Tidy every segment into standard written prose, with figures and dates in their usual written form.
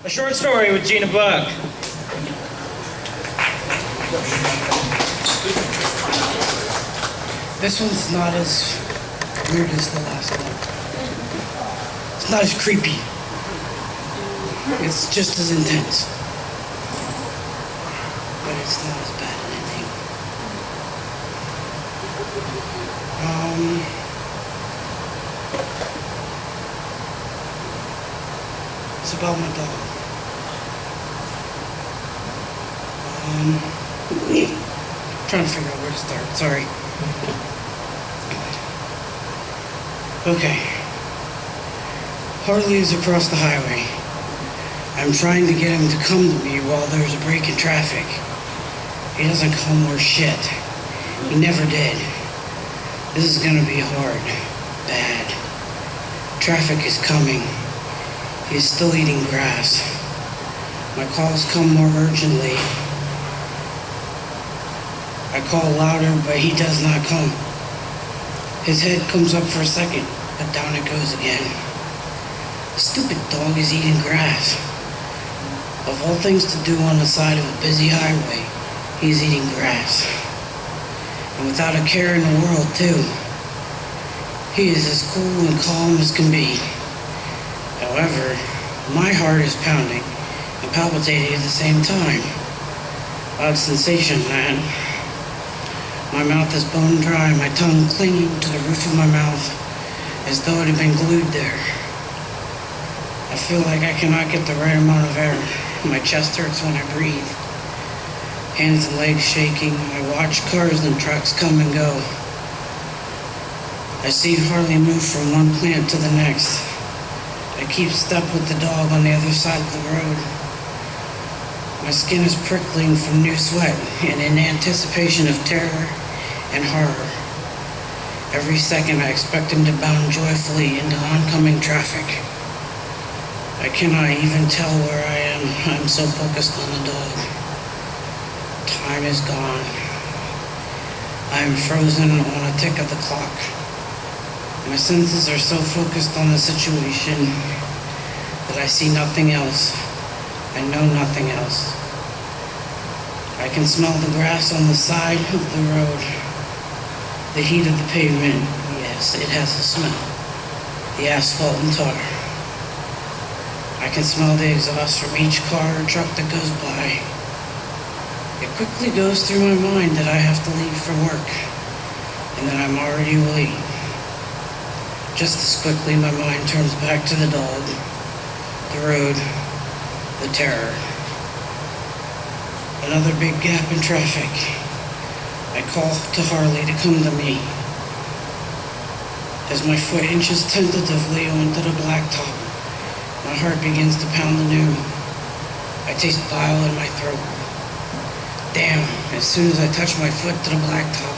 A short story with Gina Buck. This one's not as weird as the last one. It's not as creepy. It's just as intense. But it's not as bad an ending. It's about my dog. Trying to figure out where to start. Sorry. Okay. Harley is across the highway. I'm trying to get him to come to me while there's a break in traffic. He doesn't come worth shit. He never did. This is gonna be hard. Bad. Traffic is coming. He is still eating grass. My calls come more urgently. I call louder, but he does not come. His head comes up for a second, but down it goes again. The stupid dog is eating grass. Of all things to do on the side of a busy highway, he's eating grass. And without a care in the world, too. He is as cool and calm as can be. However, my heart is pounding and palpitating at the same time. Odd sensation, man. My mouth is bone dry, my tongue clinging to the roof of my mouth as though it had been glued there. I feel like I cannot get the right amount of air. My chest hurts when I breathe. Hands and legs shaking. I watch cars and trucks come and go. I see Harley move from one plant to the next. I keep step with the dog on the other side of the road. My skin is prickling from new sweat and in anticipation of terror and horror. Every second I expect him to bound joyfully into oncoming traffic. I cannot even tell where I am. I'm so focused on the dog. Time is gone. I am frozen on a tick of the clock. My senses are so focused on the situation that I see nothing else. I know nothing else. I can smell the grass on the side of the road. The heat of the pavement, yes, it has a smell. The asphalt and tar. I can smell the exhaust from each car or truck that goes by. It quickly goes through my mind that I have to leave for work and that I'm already late. Just as quickly my mind turns back to the dog, the road, the terror. Another big gap in traffic. I call to Harley to come to me. As my foot inches tentatively onto the blacktop, my heart begins to pound anew. I taste bile in my throat. Damn, as soon as I touch my foot to the blacktop,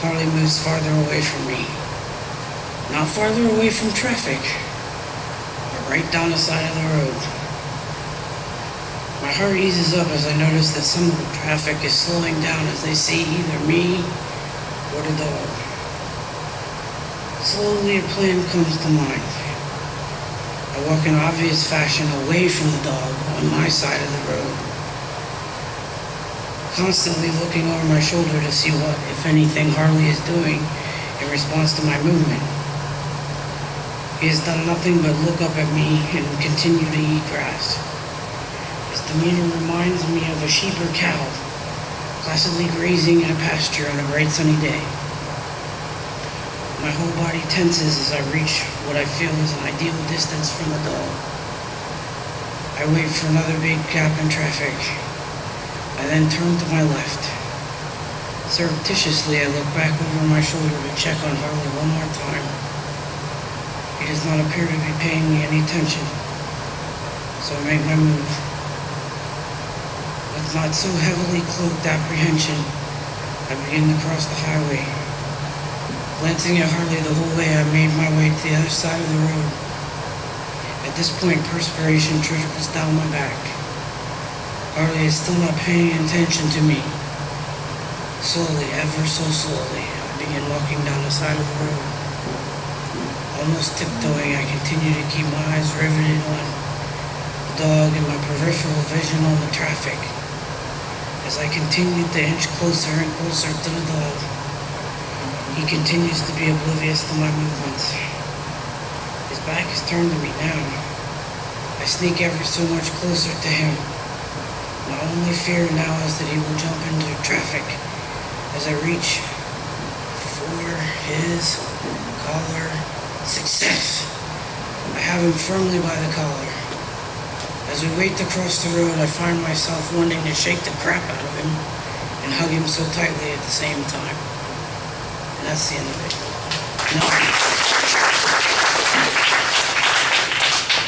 Harley moves farther away from me. Not farther away from traffic, but right down the side of the road. My heart eases up as I notice that some of the traffic is slowing down as they see either me or the dog. Slowly a plan comes to mind. I walk in obvious fashion away from the dog on my side of the road, constantly looking over my shoulder to see what, if anything, Harley is doing in response to my movement. He has done nothing but look up at me and continue to eat grass. His demeanor reminds me of a sheep or cow, placidly grazing in a pasture on a bright sunny day. My whole body tenses as I reach what I feel is an ideal distance from the dog. I wait for another big gap in traffic. I then turn to my left. Surreptitiously, I look back over my shoulder to check on Harley one more time. He does not appear to be paying me any attention, so I make my move. With not so heavily cloaked apprehension, I begin to cross the highway. Glancing at Harley the whole way, I made my way to the other side of the road. At this point, perspiration trickles down my back. Harley is still not paying attention to me. Slowly, ever so slowly, I begin walking down the side of the road. Almost tiptoeing, I continue to keep my eyes riveted on the the dog and my peripheral vision on the traffic. As I continued to inch closer and closer to the dog, he continues to be oblivious to my movements. His back is turned to me now. I sneak ever so much closer to him. My only fear now is that he will jump into traffic as I reach for his collar. Success! I have him firmly by the collar. As we wait to cross the road, I find myself wanting to shake the crap out of him and hug him so tightly at the same time. And that's the end of it. No.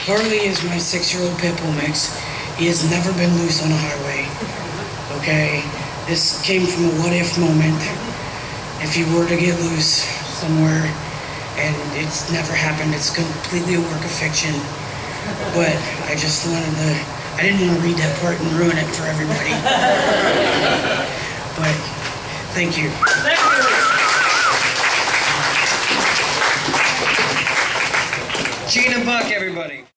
Harley is my 6-year-old pit bull mix. He has never been loose on a highway. Okay? This came from a what-if moment. If he were to get loose somewhere, and it's never happened, it's completely a work of fiction. But I just wanted to, I didn't want to read that part and ruin it for everybody. But thank you. Thank you. Gina Buck, everybody.